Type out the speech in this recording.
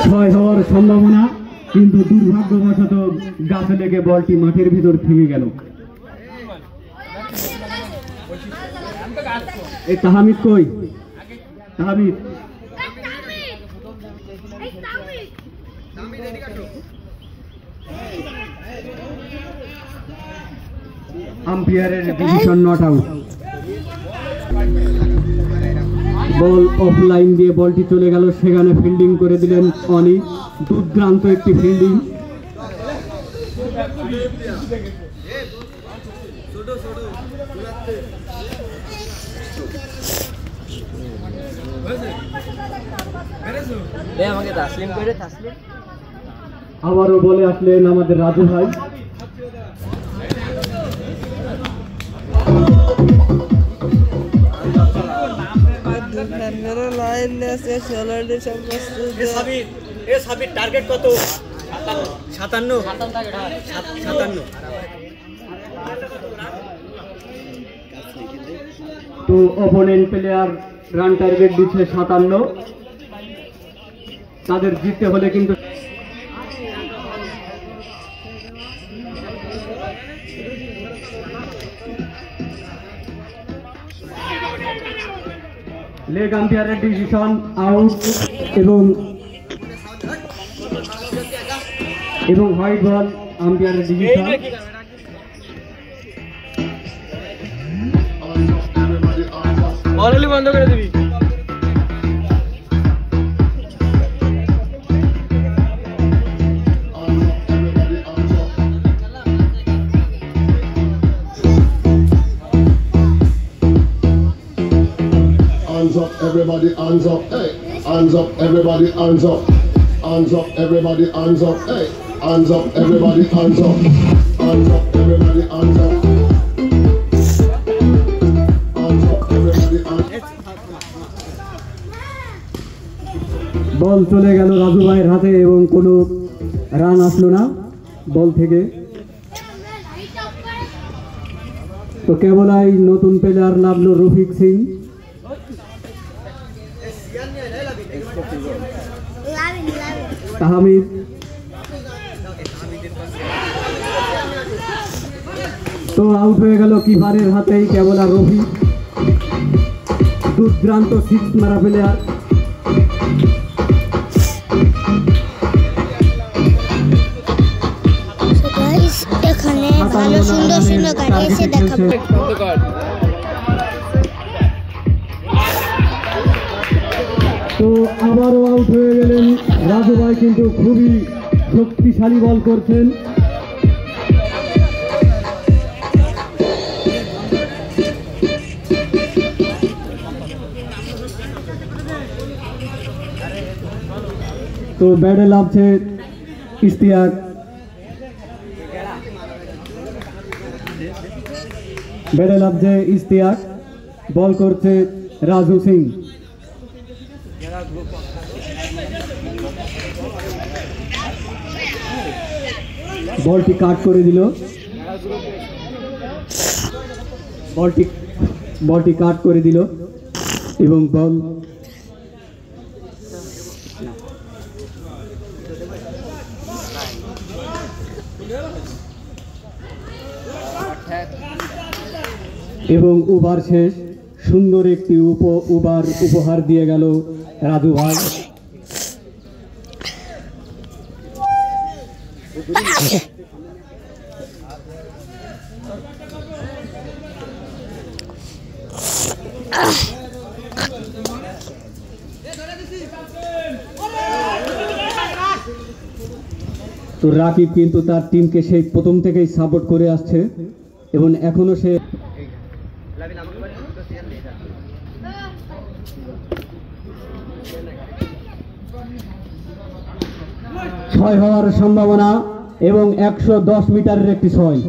ছয় হওয়ার সম্ভাবনা, কিন্তু দুর্ভাগ্যবশত গাছে লেগে বলটি মাঠের ভিতর থেকে গেল। এই তাহমিদ কই? তাহমিদ আম্পায়ারের decision not out. Ball offline দিয়ে বলটি চলে গেল, সেখানে ফিল্ডিং করে দিলেন অনি। দুর্দান্ত একটি ফিল্ডিং। আবারও বলে আসলেন আমাদের রাজু ভাই। টার্গেট কত? 57। তো অপোনেন্ট প্লেয়ার রান টার্গেট দিচ্ছে 57। তাদের জিততে হলে কিন্তু লেগ আম্পায়ারের ডিসিশন আউট এবং হোয়াইট বল আম্পায়ারের ডিসিশন। অলরেডি বন্ধ করে দিবি। Hands up, everybody, hands up, hey. Hands up, everybody, hands up. Hands up, everybody, hands up, hey. Hands up, everybody, hands up. Hands up, everybody, hands up. Hands up, everybody, hands up. বল চলে গেল রাজু ভাইয়ের হাতে এবং কোনো run আসলো না বল থেকে। তো কেবলাই নতুন প্লেয়ার নামলো রফিক সিং। তাহমিদ তো আউট হয়ে গেল কিপারের হাতেই। কেবল আর রফিক দুর্দান্ত সিক্স মারা প্লেয়ার। এখানে ভালো সুন্দর সুন্দর গাড়ি এসে দেখাবো। তো আবারও আউট হয়ে গেলেন রাজু ভাই, কিন্তু খুবই শক্তিশালী বল করছেন। তো ব্যাটে লাভছে ইশতিয়াক। ব্যাটে লাভছে ইশতিয়াক, বল করছে রাজু সিং। বলটি কাট করে দিল, বলটি কাট করে দিল এবং বল এবং ওভার শেষ। সুন্দর একটি ওভার উপহার দিয়ে গেল রাজু ভাই। তো রাকিব কিন্তু তার টিমকে সেই প্রথম থেকেই সাপোর্ট করে আসছে এবং এখনো সে ছয় হওয়ার সম্ভাবনা এবং 110 মিটারের একটি ছয়।